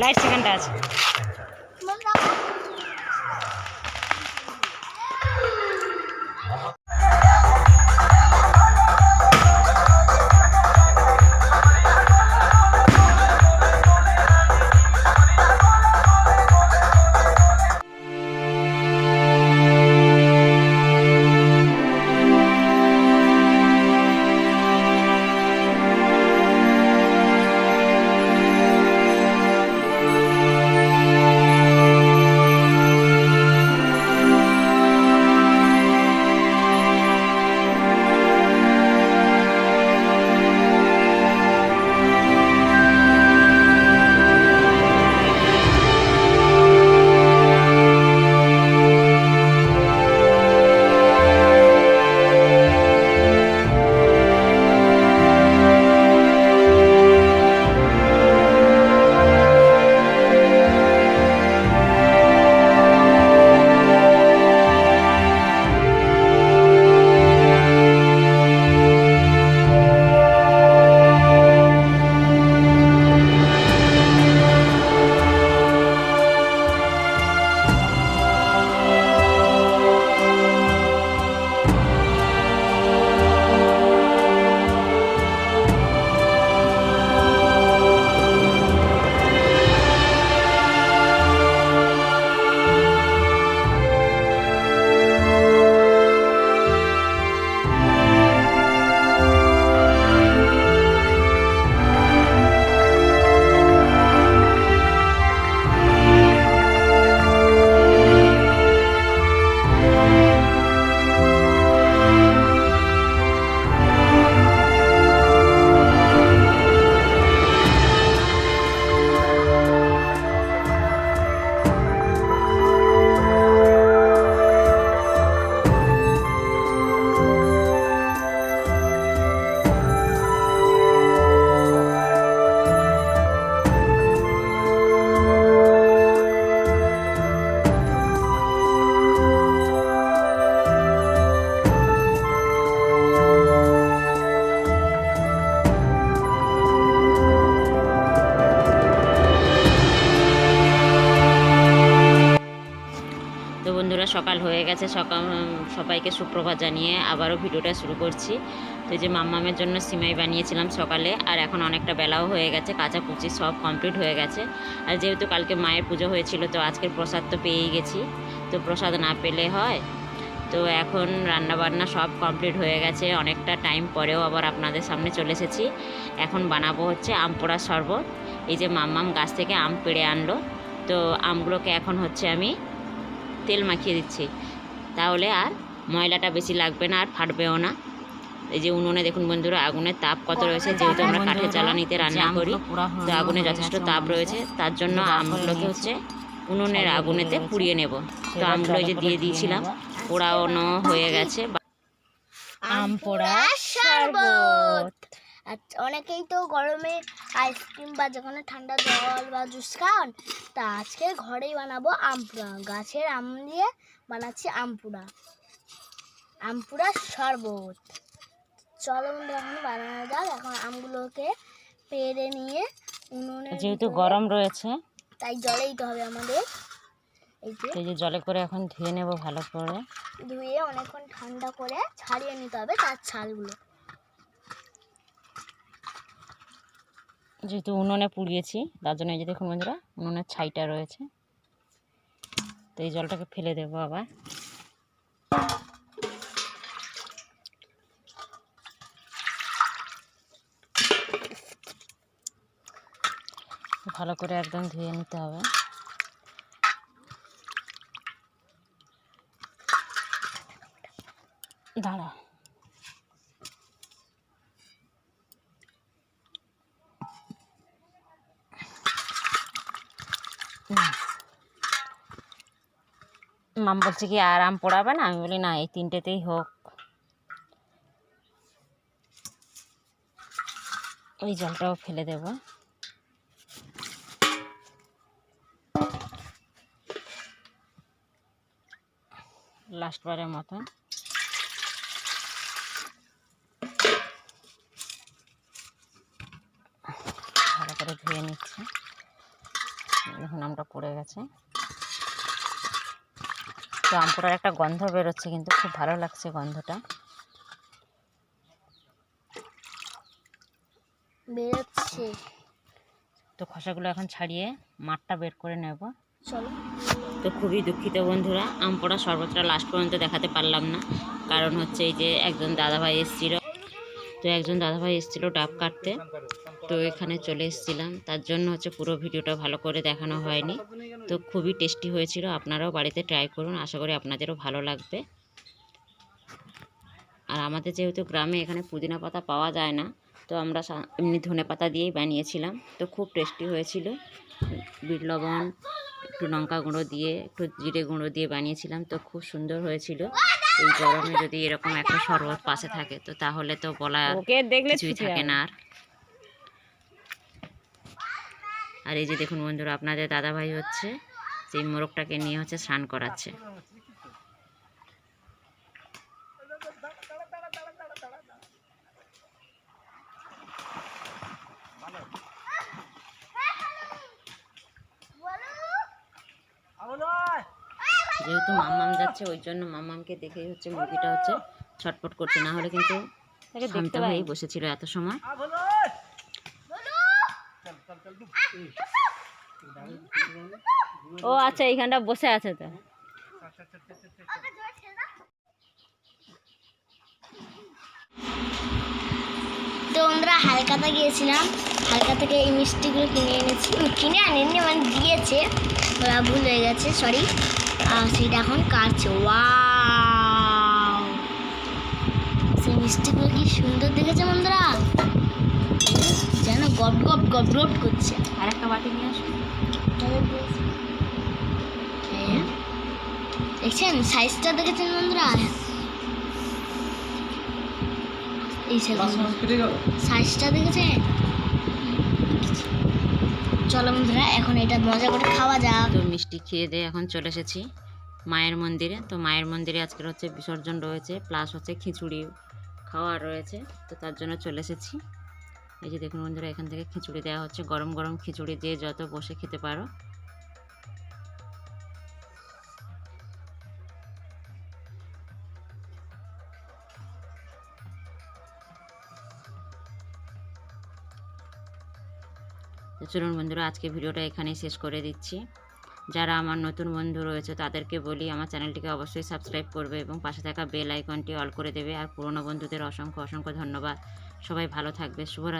Light সেখানটা আছে। তো বন্ধুরা সকাল হয়ে গেছে, সবাইকে সুপ্রভাত জানিয়ে আবারও ভিডিওটা শুরু করছি। তো এই যে মাম্মামের জন্য সিমাই বানিয়েছিলাম সকালে, আর এখন অনেকটা বেলাও হয়ে গেছে, কাচাকুচি সব কমপ্লিট হয়ে গেছে। আর যেহেতু কালকে মায়ের পুজো হয়েছিল, তো আজকের প্রসাদ তো পেয়েই গেছি, তো প্রসাদ না পেলে হয়। তো এখন রান্নাবান্না সব কমপ্লিট হয়ে গেছে, অনেকটা টাইম পরেও আবার আপনাদের সামনে চলে এসেছি। এখন বানাবো হচ্ছে আম পোড়ার শরবত। এই যে মাম্মাম গাছ থেকে আম পেড়ে আনলো, তো আমগুলোকে এখন হচ্ছে আমি তেল মাখিয়ে দিচ্ছি, তাহলে আর ময়লাটা বেশি লাগবে না, আর ফাটবেও না। এই যে উনুনে দেখুন বন্ধুরা আগুনের তাপ কত রয়েছে, যেহেতু আমরা কাঠের জ্বালানিতে রান্না করি, তো আগুনে যথেষ্ট তাপ রয়েছে, তার জন্য আমগুলোকে হচ্ছে উনুনের আগুনেতে পুড়িয়ে নেব। তো আমগুলো যে দিয়ে দিয়েছিলাম, পোড়ানো হয়ে গেছে। আম পোড়া শরবত। অনেকেই তো গরমে আইসক্রিম বা যেখানে ঠান্ডা জল বা জুস খান, তা আজকে ঘরেই বানাবো আম পোড়া। গাছের আম দিয়ে বানাচ্ছি আম পোড়া শরবত। চলো বন্ধু এখন বানানো যাক। এখন আমগুলোকে পেড়ে নিয়ে উনুনে, যেহেতু গরম রয়েছে তাই জলে দিতে হবে আমাদের। এই যে জলে করে এখন ধুয়ে নেব, ভালো করে ধুয়ে অনেকক্ষণ ঠান্ডা করে ছাড়িয়ে নিতে হবে তার ছালগুলো। যেহেতু উনুনে পুড়িয়েছি, তার জন্য এই যে দেখুন বন্ধুরা উনুনের ছাইটা রয়েছে, তো এই জলটাকে ফেলে দেবো আবার। ভালো করে একদম ধুয়ে নিতে হবে। দাঁড়া, মাম বলছে কি আর আম পোড়াবে না, আমি বলি না, এই তিনটেতেই হোক। ওই জলটাও ফেলে দেব। লাস্টবারের মতন ভালো করে ধুয়ে নিচ্ছি। গেছে। তো আম পোড়ার একটা গন্ধ বেরোচ্ছে, কিন্তু খুব ভালো লাগছে গন্ধটা। বেরোচ্ছে। তো খোসাগুলো এখন ছাড়িয়ে মাঠটা বের করে নেব। চলো। তো খুবই দুঃখিত বন্ধুরা, আম পোড়া শরবতটা লাস্ট পর্যন্ত দেখাতে পারলাম না, কারণ হচ্ছে এই যে একজন দাদাভাই এসেছিল, ডাব কাটতে, তো এখানে চলে এসেছিলাম, তার জন্য হচ্ছে পুরো ভিডিওটা ভালো করে দেখানো হয়নি। তো খুবই টেস্টি হয়েছিল, আপনারাও বাড়িতে ট্রাই করুন, আশা করি আপনাদেরও ভালো লাগবে। আর আমাদের যেহেতু গ্রামে এখানে পুদিনা পাতা পাওয়া যায় না, তো আমরা এমনি ধনে পাতা দিয়েই বানিয়েছিলাম। তো খুব টেস্টি হয়েছিল, বিট লবণ, একটু লঙ্কা গুঁড়ো দিয়ে, একটু জিরে গুঁড়ো দিয়ে বানিয়েছিলাম। তো খুব সুন্দর হয়েছিল। এই গরমে যদি এরকম একটা শরবত পাশে থাকে, তো তাহলে তো বলা কিছুই থাকে না। আর এই যে দেখুন বন্ধুরা, আপনাদের দাদাভাই হচ্ছে সেই মোরগটাকে নিয়ে হচ্ছে স্নান করাচ্ছে। যেহেতু মাম্মাম যাচ্ছে, ওই জন্য মাম্মামকে দেখেই হচ্ছে মুরগিটা হচ্ছে ছটপট করছে, না হলে কিন্তু শান্ত হয়েই বসেছিল এত সময়। ও আচ্ছা, এইখানটা বসে আছে। তো তো আমরা হালকাতা গিয়েছিলাম, হালকা থেকে এই মিষ্টিগুলো কিনে আনিনি, মানে দিয়েছে, ওরা ভুল হয়ে গেছে, সরি। আর সেটা এখন কাটছে। ওয়াও, সেই মিষ্টিগুলো কি সুন্দর দেখেছে বন্ধুরা, যেন গপ গপ গপ গপ করছে। আর একটা বাটি নিয়ে আসো। দেখছেন সাইজটা, দেখেছেন বন্ধুরা, এই সাইজটা দেখেছেন। চলো বন্ধুরা, এখন এটা মজা করে খাওয়া যাক। তো মিষ্টি খেয়ে দিয়ে এখন চলে এসেছি মায়ের মন্দিরে। তো মায়ের মন্দিরে আজকের হচ্ছে বিসর্জন রয়েছে, প্লাস হচ্ছে খিচুড়ি খাওয়া রয়েছে, তো তার জন্য চলে এসেছি। এই যে দেখুন বন্ধুরা, এখান থেকে খিচুড়ি দেওয়া হচ্ছে, গরম গরম খিচুড়ি দিয়ে যত বসে খেতে পারো। তো চলুন বন্ধুরা, আজকে ভিডিওটা এখানেই শেষ করে দিচ্ছি। যারা আমার নতুন বন্ধু রয়েছে তাদেরকে বলি আমার চ্যানেলটিকে অবশ্যই সাবস্ক্রাইব করবে এবং পাশে থাকা বেল আইকনটি অল করে দেবে। আর পুরনো বন্ধুদের অসংখ্য অসংখ্য ধন্যবাদ। সবাই ভালো থাকবে। শুভরাত্রি।